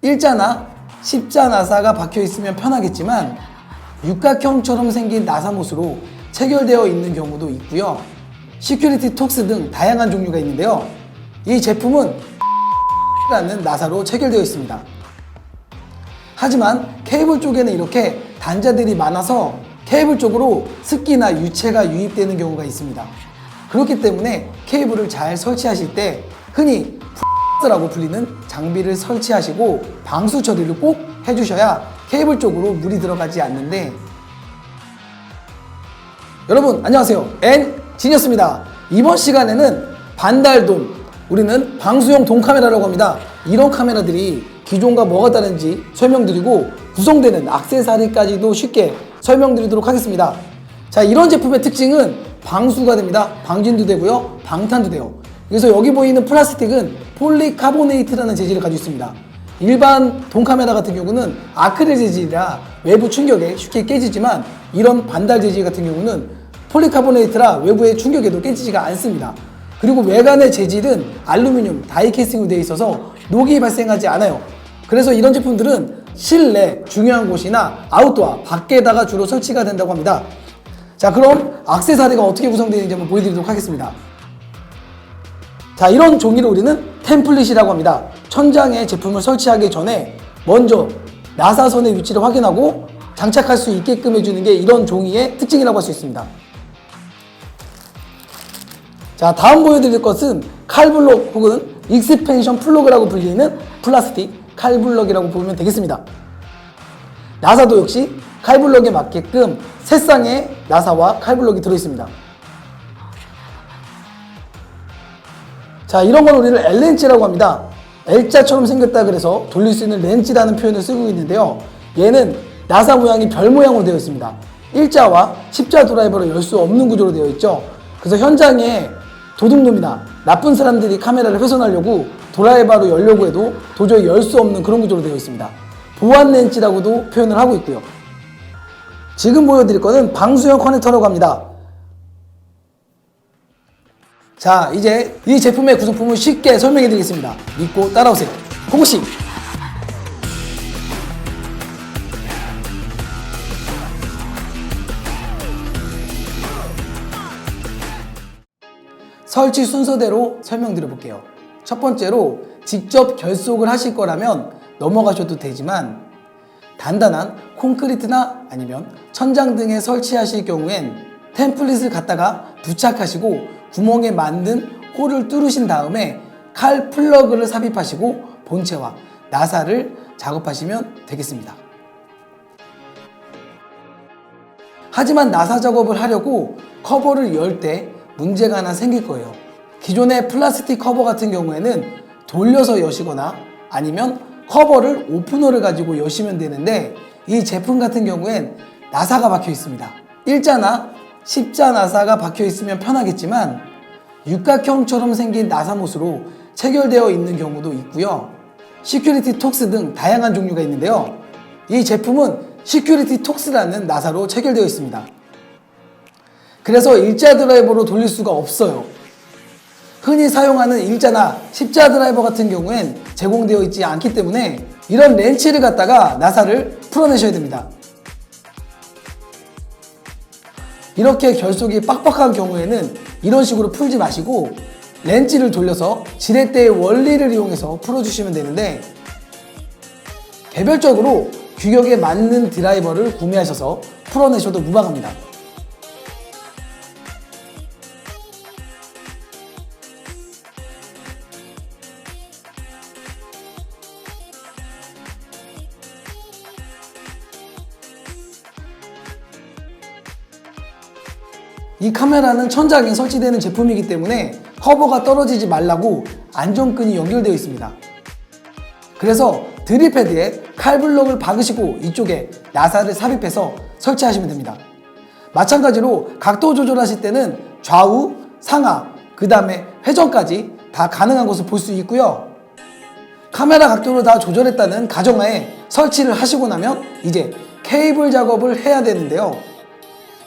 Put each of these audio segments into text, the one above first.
일자나 십자 나사가 박혀 있으면 편하겠지만 육각형처럼 생긴 나사못으로 체결되어 있는 경우도 있고요. 시큐리티 톡스 등 다양한 종류가 있는데요. 이 제품은 라는 나사로 체결되어 있습니다. 하지만 케이블 쪽에는 이렇게 단자들이 많아서 케이블 쪽으로 습기나 유체가 유입되는 경우가 있습니다. 그렇기 때문에 케이블을 잘 설치하실 때 흔히 라고 불리는 장비를 설치하시고 방수 처리를 꼭 해주셔야 케이블 쪽으로 물이 들어가지 않는데, 여러분 안녕하세요, 엔지니어스입니다. 이번 시간에는 반달돔, 우리는 방수용 돔 카메라라고 합니다. 이런 카메라들이 기존과 뭐가 다른지 설명드리고 구성되는 액세서리까지도 쉽게 설명드리도록 하겠습니다. 자, 이런 제품의 특징은 방수가 됩니다. 방진도 되고요, 방탄도 돼요. 그래서 여기 보이는 플라스틱은 폴리카보네이트라는 재질을 가지고 있습니다. 일반 돔 카메라 같은 경우는 아크릴 재질이라 외부 충격에 쉽게 깨지지만, 이런 반달 재질 같은 경우는 폴리카보네이트라 외부의 충격에도 깨지지가 않습니다. 그리고 외관의 재질은 알루미늄 다이캐스팅으로 되어 있어서 녹이 발생하지 않아요. 그래서 이런 제품들은 실내 중요한 곳이나 아웃도어 밖에다가 주로 설치가 된다고 합니다. 자, 그럼 액세서리가 어떻게 구성되어 있는지 한번 보여드리도록 하겠습니다. 자, 이런 종이를 우리는 템플릿이라고 합니다. 천장에 제품을 설치하기 전에 먼저 나사선의 위치를 확인하고 장착할 수 있게끔 해주는 게 이런 종이의 특징이라고 할 수 있습니다. 자, 다음 보여드릴 것은 칼블럭 혹은 익스펜션 플러그라고 불리는 플라스틱 칼블럭이라고 보면 되겠습니다. 나사도 역시 칼블럭에 맞게끔 세 쌍의 나사와 칼블럭이 들어있습니다. 자, 이런 건 우리를 L렌치라고 합니다. L자처럼 생겼다 그래서 돌릴 수 있는 렌치라는 표현을 쓰고 있는데요. 얘는 나사 모양이 별 모양으로 되어 있습니다. 일자와 십자 드라이버를 열 수 없는 구조로 되어 있죠. 그래서 현장에 도둑놈이나 나쁜 사람들이 카메라를 훼손하려고 드라이버로 열려고 해도 도저히 열 수 없는 그런 구조로 되어 있습니다. 보안 렌치라고도 표현을 하고 있고요. 지금 보여드릴 거는 방수형 커넥터라고 합니다. 자, 이제 이 제품의 구성품을 쉽게 설명해 드리겠습니다. 믿고 따라오세요. 고고씨! 설치 순서대로 설명드려 볼게요. 첫 번째로 직접 결속을 하실 거라면 넘어가셔도 되지만, 단단한 콘크리트나 아니면 천장 등에 설치하실 경우엔 템플릿을 갖다가 부착하시고 구멍에 맞는 홀을 뚫으신 다음에 칼 플러그를 삽입하시고 본체와 나사를 작업하시면 되겠습니다. 하지만 나사 작업을 하려고 커버를 열 때 문제가 하나 생길 거예요. 기존의 플라스틱 커버 같은 경우에는 돌려서 여시거나 아니면 커버를 오프너를 가지고 여시면 되는데, 이 제품 같은 경우엔 나사가 박혀 있습니다. 일자나 십자 나사가 박혀 있으면 편하겠지만 육각형처럼 생긴 나사못으로 체결되어 있는 경우도 있고요. 시큐리티 톡스 등 다양한 종류가 있는데요. 이 제품은 시큐리티 톡스라는 나사로 체결되어 있습니다. 그래서 일자 드라이버로 돌릴 수가 없어요. 흔히 사용하는 일자나 십자 드라이버 같은 경우엔 제공되어 있지 않기 때문에 이런 렌치를 갖다가 나사를 풀어내셔야 됩니다. 이렇게 결속이 빡빡한 경우에는 이런 식으로 풀지 마시고 렌치를 돌려서 지렛대의 원리를 이용해서 풀어주시면 되는데, 개별적으로 규격에 맞는 드라이버를 구매하셔서 풀어내셔도 무방합니다. 이 카메라는 천장에 설치되는 제품이기 때문에 커버가 떨어지지 말라고 안전끈이 연결되어 있습니다. 그래서 드릴패드에 칼블럭을 박으시고 이쪽에 나사를 삽입해서 설치하시면 됩니다. 마찬가지로 각도 조절하실 때는 좌우, 상하, 그 다음에 회전까지 다 가능한 것을 볼 수 있고요. 카메라 각도를 다 조절했다는 가정하에 설치를 하시고 나면 이제 케이블 작업을 해야 되는데요.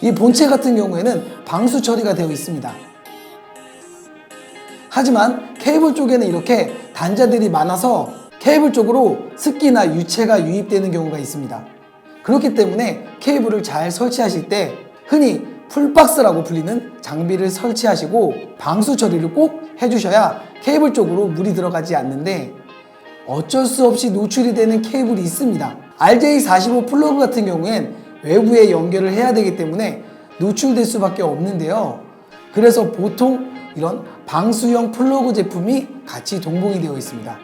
이 본체 같은 경우에는 방수 처리가 되어 있습니다. 하지만 케이블 쪽에는 이렇게 단자들이 많아서 케이블 쪽으로 습기나 유체가 유입되는 경우가 있습니다. 그렇기 때문에 케이블을 잘 설치하실 때 흔히 풀박스라고 불리는 장비를 설치하시고 방수 처리를 꼭 해주셔야 케이블 쪽으로 물이 들어가지 않는데, 어쩔 수 없이 노출이 되는 케이블이 있습니다. RJ45 플러그 같은 경우엔 외부에 연결을 해야 되기 때문에 노출될 수밖에 없는데요. 그래서 보통 이런 방수형 플러그 제품이 같이 동봉이 되어 있습니다.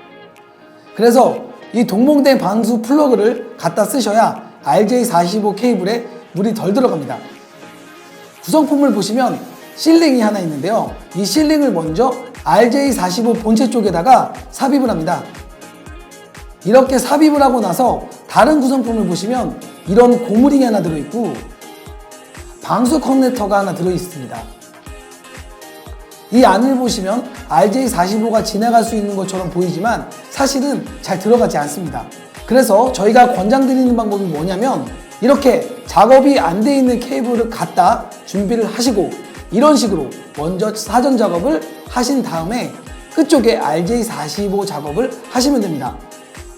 그래서 이 동봉된 방수 플러그를 갖다 쓰셔야 RJ45 케이블에 물이 덜 들어갑니다. 구성품을 보시면 실링이 하나 있는데요. 이 실링을 먼저 RJ45 본체 쪽에다가 삽입을 합니다. 이렇게 삽입을 하고 나서 다른 구성품을 보시면 이런 고무링이 하나 들어있고 방수 커넥터가 하나 들어있습니다. 이 안을 보시면 RJ45가 지나갈 수 있는 것처럼 보이지만 사실은 잘 들어가지 않습니다. 그래서 저희가 권장드리는 방법이 뭐냐면, 이렇게 작업이 안 돼 있는 케이블을 갖다 준비를 하시고 이런 식으로 먼저 사전 작업을 하신 다음에 끝쪽에 RJ45 작업을 하시면 됩니다.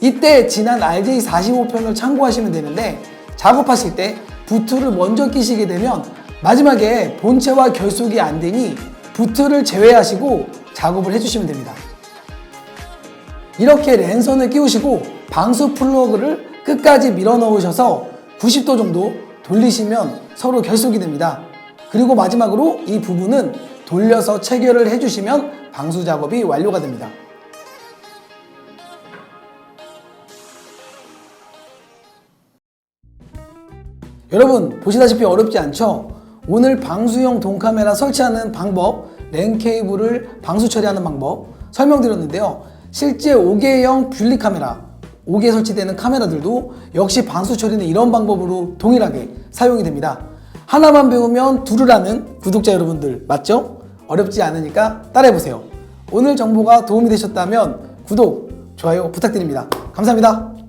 이때 지난 RJ45 편을 참고하시면 되는데, 작업하실 때 부트를 먼저 끼시게 되면 마지막에 본체와 결속이 안 되니 부트를 제외하시고 작업을 해주시면 됩니다. 이렇게 랜선을 끼우시고 방수 플러그를 끝까지 밀어 넣으셔서 90도 정도 돌리시면 서로 결속이 됩니다. 그리고 마지막으로 이 부분은 돌려서 체결을 해주시면 방수 작업이 완료가 됩니다. 여러분 보시다시피 어렵지 않죠? 오늘 방수형 동카메라 설치하는 방법, 랜 케이블을 방수 처리하는 방법 설명드렸는데요. 실제 5개형 뷰리 카메라, 5개 설치되는 카메라들도 역시 방수 처리는 이런 방법으로 동일하게 사용이 됩니다. 하나만 배우면 둘을 아는 구독자 여러분들 맞죠? 어렵지 않으니까 따라해보세요. 오늘 정보가 도움이 되셨다면 구독, 좋아요 부탁드립니다. 감사합니다.